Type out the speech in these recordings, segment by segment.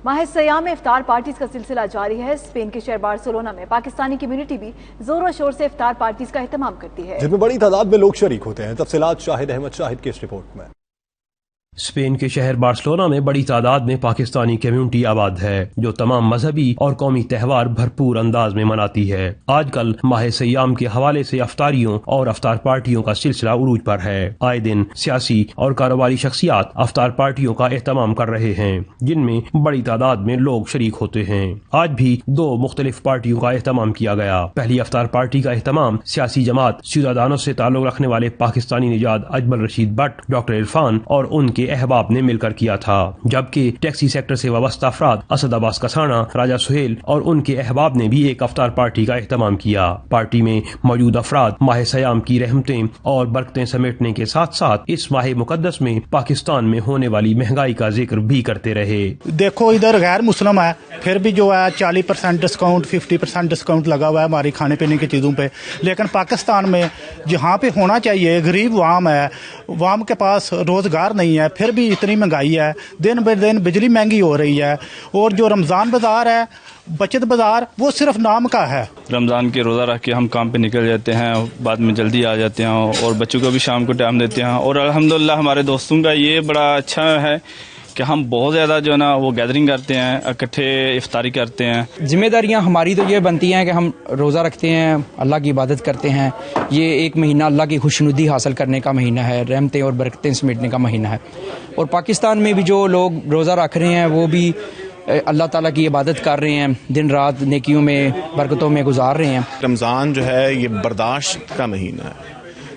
ماہ سیام میں افطار پارٹیز کا سلسلہ جاری ہے۔ اسپین کے شہر بارسلونا میں پاکستانی کمیونٹی بھی زور و شور سے افطار پارٹیز کا اہتمام کرتی ہے، جن میں بڑی تعداد میں لوگ شریک ہوتے ہیں۔ تفصیلات شاہد احمد شاہد کی اس رپورٹ میں۔ اسپین کے شہر بارسلونا میں بڑی تعداد میں پاکستانی کمیونٹی آباد ہے، جو تمام مذہبی اور قومی تہوار بھرپور انداز میں مناتی ہے۔ آج کل ماہ سیام کے حوالے سے افطاریوں اور افطار پارٹیوں کا سلسلہ عروج پر ہے۔ آئے دن سیاسی اور کاروباری شخصیات افطار پارٹیوں کا اہتمام کر رہے ہیں، جن میں بڑی تعداد میں لوگ شریک ہوتے ہیں۔ آج بھی دو مختلف پارٹیوں کا اہتمام کیا گیا۔ پہلی افطار پارٹی کا اہتمام سیاسی جماعت سیودادانوس سے تعلق رکھنے والے پاکستانی نژاد اجمل رشید بٹ، ڈاکٹر عرفان اور ان کے احباب نے مل کر کیا تھا، جبکہ ٹیکسی سیکٹر سے وابستہ افراد اسد عباس کسانا، راجہ سہیل اور ان کے احباب نے بھی ایک افطار پارٹی کا اہتمام کیا۔ پارٹی میں موجود افراد ماہ سیام کی رحمتیں اور برکتیں سمیٹنے کے ساتھ ساتھ اس ماہ مقدس میں پاکستان میں ہونے والی مہنگائی کا ذکر بھی کرتے رہے۔ دیکھو ادھر غیر مسلم ہے، پھر بھی جو ہے 40% ڈسکاؤنٹ 50% ڈسکاؤنٹ لگا ہوا ہے ہماری کھانے پینے کی چیزوں پہ، لیکن پاکستان میں جہاں پہ ہونا چاہیے غریب عوام ہے، عوام کے پاس روزگار نہیں ہے، پھر بھی اتنی مہنگائی ہے، دن بہ دن بجلی مہنگی ہو رہی ہے، اور جو رمضان بازار ہے، بچت بازار، وہ صرف نام کا ہے۔ رمضان کے روزہ رکھ کے ہم کام پہ نکل جاتے ہیں، بعد میں جلدی آ جاتے ہیں اور بچوں کو بھی شام کو ٹائم دیتے ہیں، اور الحمدللہ ہمارے دوستوں کا یہ بڑا اچھا ہے کہ ہم بہت زیادہ جو ہے نا وہ گیدرنگ کرتے ہیں، اکٹھے افطاری کرتے ہیں۔ ذمہ داریاں ہماری تو یہ بنتی ہیں کہ ہم روزہ رکھتے ہیں، اللہ کی عبادت کرتے ہیں۔ یہ ایک مہینہ اللہ کی خوشنودی حاصل کرنے کا مہینہ ہے، رحمتیں اور برکتیں سمیٹنے کا مہینہ ہے، اور پاکستان میں بھی جو لوگ روزہ رکھ رہے ہیں وہ بھی اللہ تعالیٰ کی عبادت کر رہے ہیں، دن رات نیکیوں میں برکتوں میں گزار رہے ہیں۔ رمضان جو ہے یہ برداشت کا مہینہ ہے،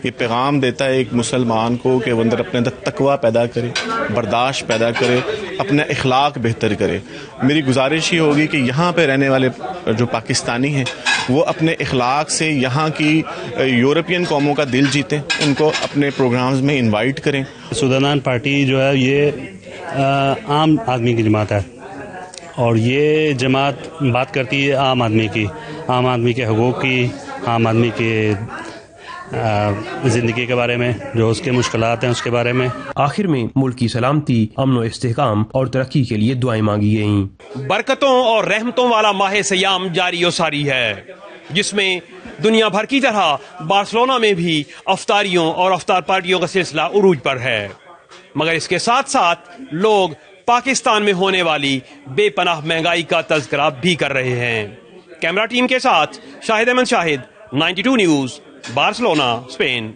یہ پیغام دیتا ہے ایک مسلمان کو کہ وہ اپنے اندر تقوی پیدا کرے، برداشت پیدا کرے، اپنا اخلاق بہتر کرے۔ میری گزارش ہی ہوگی کہ یہاں پہ رہنے والے جو پاکستانی ہیں وہ اپنے اخلاق سے یہاں کی یورپین قوموں کا دل جیتیں، ان کو اپنے پروگرامز میں انوائٹ کریں۔ سیودادان پارٹی جو ہے یہ عام آدمی کی جماعت ہے، اور یہ جماعت بات کرتی ہے عام آدمی کی، عام آدمی کے حقوق کی، عام آدمی کے زندگی کے بارے میں، جو اس کے مشکلات ہیں اس کے بارے میں۔ آخر میں ملک کی سلامتی، امن و استحکام اور ترقی کے لیے دعائیں مانگی گئیں۔ برکتوں اور رحمتوں والا ماہ سیام جاری و ساری ہے، جس میں دنیا بھر کی طرح بارسلونا میں بھی افطاریوں اور افطار پارٹیوں کا سلسلہ عروج پر ہے، مگر اس کے ساتھ ساتھ لوگ پاکستان میں ہونے والی بے پناہ مہنگائی کا تذکرہ بھی کر رہے ہیں۔ کیمرہ ٹیم کے ساتھ شاہد احمد شاہد، 92 نیوز، بارسلونا، اسپین۔